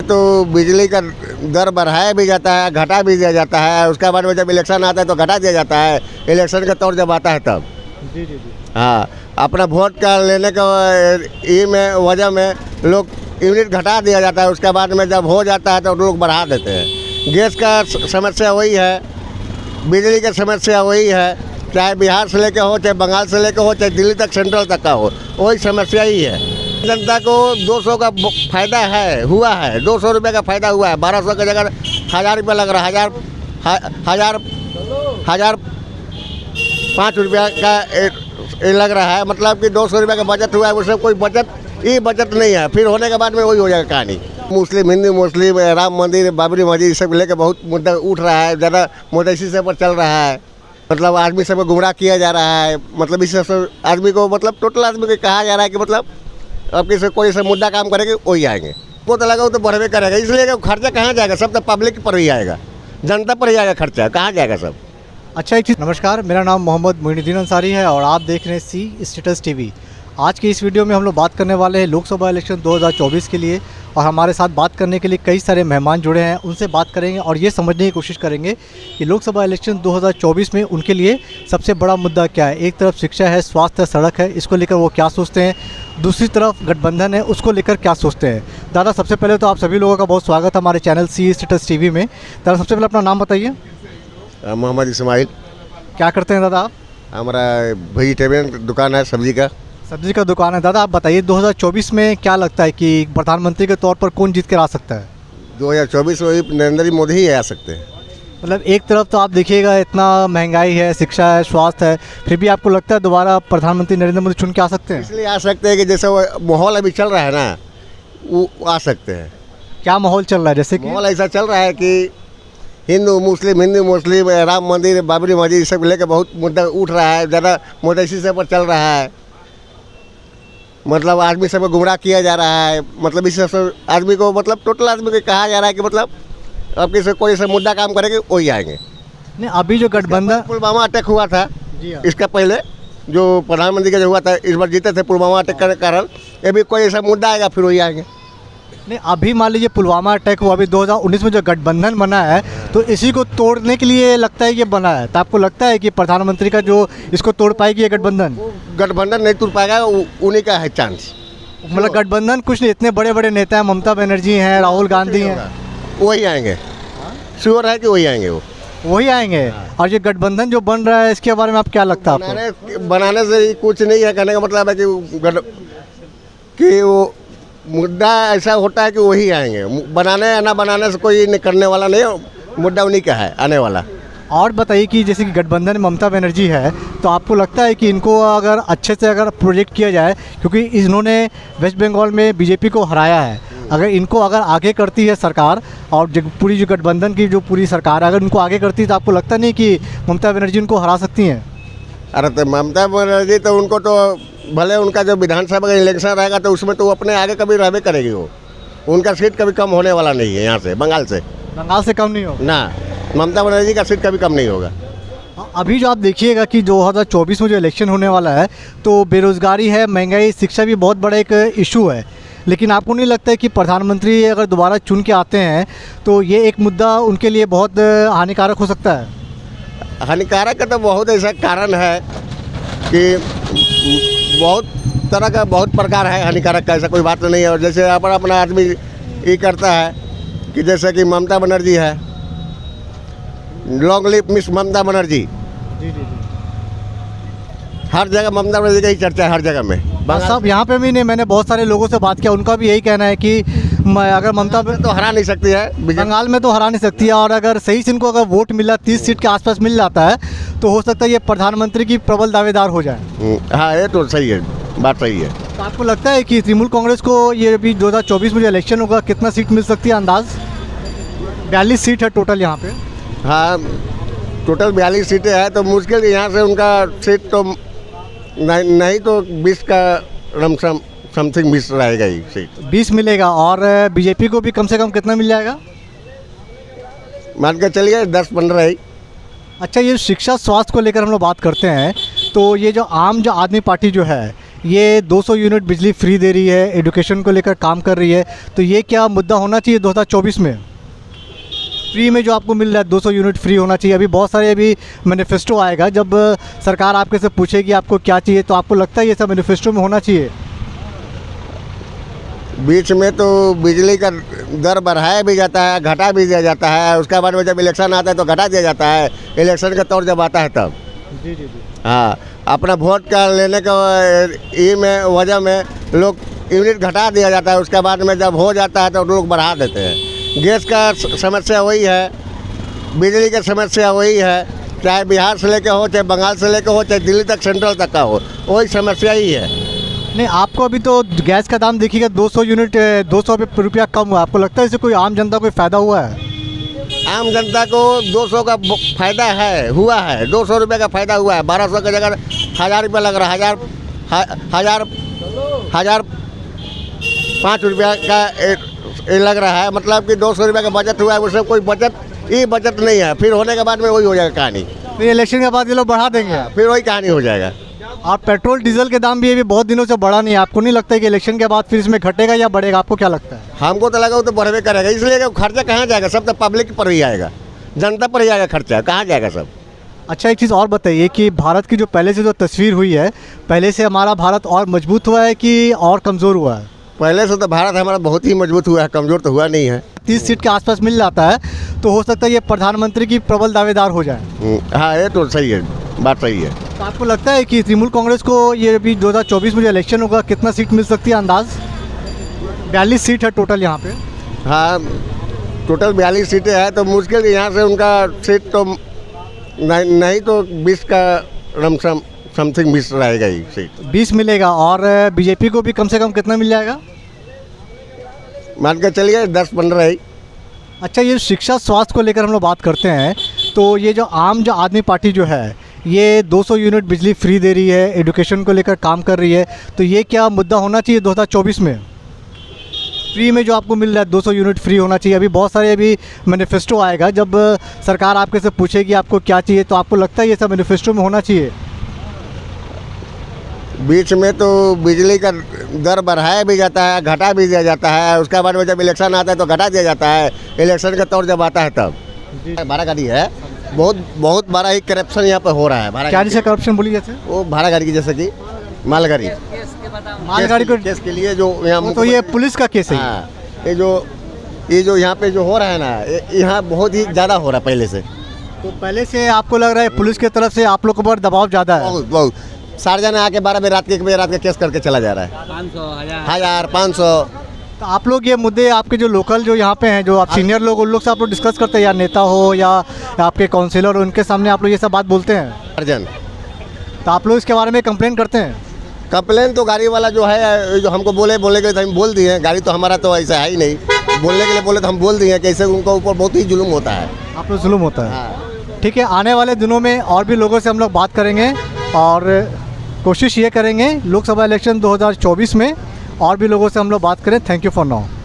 तो बिजली का दर बढ़ाया भी जाता है, घटा भी दिया जाता है। उसके बाद में जब इलेक्शन आता है तो घटा दिया जाता है, इलेक्शन का तौर जब आता है तब। जी जी जी। हाँ, अपना वोट का लेने का ई में वजह में लोग यूनिट घटा दिया जाता है। उसके बाद में जब हो जाता है तो लोग बढ़ा देते हैं। गैस का समस्या वही है, बिजली का समस्या वही है, चाहे बिहार से लेके हो, चाहे बंगाल से लेके हो, चाहे दिल्ली तक सेंट्रल तक का हो, वही समस्या ही है। जनता को 200 का फ़ायदा है, हुआ है, 200 रुपये का फ़ायदा हुआ है। 1200 की जगह 1000 रुपये लग रहा है, हजार 5 रुपया का ये लग रहा है। मतलब कि 200 रुपये का बचत हुआ है, उससे कोई बचत नहीं है। फिर होने के बाद में वही हो जाएगा कहानी। मुस्लिम, हिंदू मुस्लिम, राम मंदिर, बाबरी मस्जिद सब लेके बहुत मुद्दा उठ रहा है, ज़्यादा मुद्दा इसी से पर चल रहा है। मतलब आदमी सबको गुमराह किया जा रहा है। मतलब इस आदमी को, मतलब टोटल आदमी को कहा जा रहा है कि मतलब अब किसी कोई से मुद्दा काम करेंगे वही आएंगे। वो तो लगा वो तो बढ़वे करेगा, इसलिए कि खर्चा कहाँ जाएगा, सब तो पब्लिक पर ही आएगा, जनता पर ही आएगा खर्चा, कहाँ जाएगा सब। अच्छा एक चीज़, नमस्कार, मेरा नाम मोहम्मद मोइनुद्दीन अंसारी है और आप देख रहे हैं सी स्टेटस टीवी। आज की इस वीडियो में हम लोग बात करने वाले हैं लोकसभा इलेक्शन 2024 के लिए, और हमारे साथ बात करने के लिए कई सारे मेहमान जुड़े हैं। उनसे बात करेंगे और ये समझने की कोशिश करेंगे कि लोकसभा इलेक्शन 2024 में उनके लिए सबसे बड़ा मुद्दा क्या है। एक तरफ शिक्षा है, स्वास्थ्य, सड़क है, इसको लेकर वो क्या सोचते हैं। दूसरी तरफ गठबंधन है, उसको लेकर क्या सोचते हैं। दादा, सबसे पहले तो आप सभी लोगों का बहुत स्वागत है हमारे चैनल सी स्टेटस टीवी में। दादा, सबसे पहले अपना नाम बताइए। मोहम्मद इस्माइल। क्या करते हैं दादा आप? हमारा वेजिटेबल दुकान है, सब्जी का दुकान है। दादा आप बताइए 2024 में क्या लगता है कि प्रधानमंत्री के तौर पर कौन जीत कर आ सकता है? 2024 में नरेंद्र मोदी ही आ सकते हैं। मतलब एक तरफ तो आप देखिएगा इतना महंगाई है, शिक्षा है, स्वास्थ्य है, फिर भी आपको लगता है दोबारा प्रधानमंत्री नरेंद्र मोदी चुन के आ सकते हैं? इसलिए आ सकते हैं कि जैसे वो माहौल अभी चल रहा है ना, वो आ सकते हैं। क्या माहौल चल रहा है? जैसे कि माहौल ऐसा चल रहा है कि हिंदू मुस्लिम, राम मंदिर, बाबरी मस्जिद सब लेके बहुत मुद्दा उठ रहा है, ज़्यादा मुद्दा इसी से पर चल रहा है। मतलब आदमी सबको गुमराह किया जा रहा है। मतलब इस आदमी को, मतलब टोटल आदमी को कहा जा रहा है कि मतलब अब किसी कोई से मुद्दा काम करेंगे वही आएंगे। नहीं, अभी जो गठबंधन पुलवामा अटैक हुआ था, इसका पहले जो प्रधानमंत्री का जो हुआ था, इस बार जीते थे पुलवामा अटैक के कारण, ये भी कोई ऐसा मुद्दा आएगा फिर वही आएंगे। नहीं, अभी मान लीजिए पुलवामा अटैक हुआ, अभी 2019 में जो गठबंधन बना है तो इसी को तोड़ने के लिए लगता है कि बना है। तो आपको लगता है कि प्रधानमंत्री का जो इसको तोड़ पाएगी ये गठबंधन? गठबंधन नहीं तोड़ पाएगा, उन्हीं का है चांस। मतलब गठबंधन कुछ नहीं, इतने बड़े बड़े नेता हैं, ममता बनर्जी हैं, राहुल गांधी हैं, वही आएंगे। श्योर है कि वही आएंगे, वही आएंगे। और ये गठबंधन जो बन रहा है इसके बारे में आप क्या लगता है आपको? बनाने से कुछ नहीं है, कहने का मतलब है कि वो मुद्दा ऐसा होता है कि वही आएंगे। बनाने या ना बनाने से कोई करने वाला नहीं है, मुद्दा उन्हीं का है आने वाला। और बताइए कि जैसे कि गठबंधन में ममता बनर्जी है, तो आपको लगता है कि इनको अगर अच्छे से अगर प्रोजेक्ट किया जाए, क्योंकि इन्होंने वेस्ट बंगाल में बीजेपी को हराया है, अगर इनको अगर आगे करती है सरकार और पूरी जो गठबंधन की जो पूरी सरकार अगर इनको आगे करती है, तो आपको लगता नहीं कि ममता बनर्जी उनको हरा सकती हैं? अरे तो ममता बनर्जी तो उनको तो भले उनका जो विधानसभा का इलेक्शन रहेगा तो उसमें तो अपने आगे कभी रहबे करेगी। वो उनका सीट कभी कम होने वाला नहीं है। यहाँ से बंगाल से कम नहीं होगा ना, ममता बनर्जी का सीट कभी कम नहीं होगा। अभी जो आप देखिएगा कि 2024 में जो इलेक्शन होने वाला है तो बेरोज़गारी है, महंगाई, शिक्षा भी बहुत बड़ा एक इशू है। लेकिन आपको नहीं लगता है कि प्रधानमंत्री अगर दोबारा चुन के आते हैं तो ये एक मुद्दा उनके लिए बहुत हानिकारक हो सकता है? हानिकारक का तो बहुत ऐसा कारण है कि बहुत तरह का, बहुत प्रकार है हानिकारक का, ऐसा कोई बात नहीं है। और जैसे अपना आदमी ये करता है कि जैसे कि ममता बनर्जी है, long live miss Mamata Banerjee. जी। हर जगह ममता बनर्जी का ही चर्चा है, हर जगह में। साहब यहाँ पे भी नहीं, मैंने बहुत सारे लोगों से बात किया, उनका भी यही कहना है कि अगर ममता तो हरा नहीं सकती है, बंगाल में तो हरा नहीं सकती है, और अगर सही से इनको अगर वोट मिला 30 सीट के आसपास मिल जाता है तो हो सकता है ये प्रधानमंत्री की प्रबल दावेदार हो जाए। हाँ, ये तो सही है, बात सही है। तो आपको लगता है कि तृणमूल कांग्रेस को ये भी 2024 में जो इलेक्शन होगा कितना सीट मिल सकती है? अंदाज 42 सीट है टोटल यहाँ पे। हाँ, टोटल 42 सीटें हैं, तो मुश्किल यहाँ से उनका सीट तो नहीं तो 20 का रमसम समथिंग 20 रहेगा ही सीट। 20 मिलेगा। और बीजेपी को भी कम से कम कितना मिल जाएगा? मान के चलिए 10-15 ही। अच्छा, ये शिक्षा स्वास्थ्य को लेकर हम लोग बात करते हैं तो ये जो आम जो आदमी पार्टी जो है ये 200 यूनिट बिजली फ्री दे रही है, एजुकेशन को लेकर काम कर रही है, तो ये क्या मुद्दा होना चाहिए 2024 में? फ्री में जो आपको मिल रहा है 200 यूनिट फ्री होना चाहिए। अभी बहुत सारे अभी मैनिफेस्टो आएगा, जब सरकार आपके से पूछेगी आपको क्या चाहिए, तो आपको लगता है ये सब मैनिफेस्टो में होना चाहिए? बीच में तो बिजली का दर बढ़ाया भी जाता है, घटा भी दिया जाता है। उसके बाद में जब इलेक्शन आता है तो घटा दिया जाता है, इलेक्शन का तौर जब आता है तब। जी जी जी। हाँ, अपना वोट का लेने का ये में वजह में लोग यूनिट घटा दिया जाता है। उसके बाद में जब हो जाता है तो लोग बढ़ा देते हैं। गैस का समस्या वही है, बिजली का समस्या वही है, चाहे बिहार से लेके हो, चाहे बंगाल से लेके हो, चाहे दिल्ली तक सेंट्रल तक का हो, वही समस्या ही है। नहीं, आपको अभी तो गैस का दाम देखिएगा 200 यूनिट 200 रुपया कम हुआ, आपको लगता है इससे कोई आम जनता को फ़ायदा हुआ है? आम जनता को 200 का फ़ायदा है, हुआ है। 200 रुपये का फ़ायदा हुआ है। 1200 की जगह 1000 रुपया लग रहा है। हजार 5 रुपया का ये लग रहा है। मतलब कि 200 रुपये का बचत हुआ है, उससे कोई बचत नहीं है। फिर होने के बाद में वही हो जाएगा कहानी। फिर इलेक्शन के बाद ये लोग बढ़ा देंगे, फिर वही कहानी हो जाएगा। और पेट्रोल डीजल के दाम भी अभी बहुत दिनों से बढ़ा नहीं है, आपको नहीं लगता है कि इलेक्शन के बाद फिर इसमें घटेगा या बढ़ेगा? आपको क्या लगता है? हमको तो लगा वो तो बढ़वे करेगा, इसलिए कि खर्चा कहाँ जाएगा? सब तो पब्लिक पर ही आएगा, जनता पर ही आएगा खर्चा, कहाँ जाएगा सब? अच्छा, एक चीज़ और बताइए कि भारत की जो पहले से जो तस्वीर हुई है, पहले से हमारा भारत और मजबूत हुआ है कि और कमज़ोर हुआ है? पहले से तो भारत हमारा बहुत ही मजबूत हुआ है, कमज़ोर तो हुआ नहीं है। 30 सीट के आसपास मिल जाता है तो हो सकता है ये प्रधानमंत्री की प्रबल दावेदार हो जाए। हाँ, ये तो सही है, बात सही है। तो आपको लगता है कि तृणमूल कांग्रेस को ये अभी 2024 में जो इलेक्शन होगा कितना सीट मिल सकती है अंदाज? 42 सीट है टोटल यहाँ पे। हाँ, टोटल 42 सीटें हैं, तो मुश्किल यहाँ से उनका सीट तो नहीं तो 20 का रमसम समथिंग 20 रहेगा ही सीट। 20 मिलेगा। और बीजेपी को भी कम से कम कितना मिल जाएगा? मान के चलिए 10-15 ही। अच्छा, ये शिक्षा स्वास्थ्य को लेकर हम लोग बात करते हैं, तो ये जो आम जो आदमी पार्टी जो है, ये 200 यूनिट बिजली फ्री दे रही है, एजुकेशन को लेकर काम कर रही है, तो ये क्या मुद्दा होना चाहिए 2024 में? फ्री में जो आपको मिल रहा है 200 यूनिट फ्री होना चाहिए। अभी बहुत सारे अभी मैनिफेस्टो आएगा, जब सरकार आपके से पूछेगी आपको क्या चाहिए, तो आपको लगता है ये सब मैनिफेस्टो में होना चाहिए? बीच में तो बिजली का दर बढ़ाया भी जाता है, घटा भी दिया जाता है। उसके बाद में जब इलेक्शन आता है तो घटा दिया जाता है, इलेक्शन का तौर जब आता है तब। भाड़ा गाड़ी है, बहुत बड़ा ही करप्शन यहाँ पे हो रहा है। भाड़ा क्या जैसे करप्शन बोली जैसे? वो भाड़ा गाड़ी की, जैसे कि मालगाड़ी को केस के लिए जो यहाँ तो ये पुलिस का केस है। हाँ, ये जो यहाँ पे जो हो रहा है ना, यहाँ बहुत ही ज़्यादा हो रहा है पहले से। तो पहले से आपको लग रहा है पुलिस की तरफ से आप लोग के ऊपर दबाव ज़्यादा है? बहुत सारे जने आके 12 बजे रात के 1 बजे रात का केस करके चला जा रहा है। 1000 500। तो आप लोग ये मुद्दे आपके जो लोकल जो यहाँ पे हैं, जो आप सीनियर लोग, उन लोग से आप लोग डिस्कस करते हैं, या नेता हो या आपके काउंसिलर, उनके सामने आप लोग ये सब बात बोलते हैं? अर्जन, तो आप लोग इसके बारे में कंप्लेन करते हैं? कंप्लेन तो गाड़ी वाला जो है, जो हमको बोले के लिए तो हम बोल दिए हैं। गाड़ी तो हमारा तो ऐसा है ही नहीं, बोलने के लिए बोले तो हम बोल दिए हैं कि ऐसे उनके ऊपर बहुत ही जुल्म होता है। आप लोग जुल्म होता है? हाँ। ठीक है, आने वाले दिनों में और भी लोगों से हम लोग बात करेंगे और कोशिश ये करेंगे लोकसभा इलेक्शन 2024 में और भी लोगों से हम लोग बात करें। Thank you for now.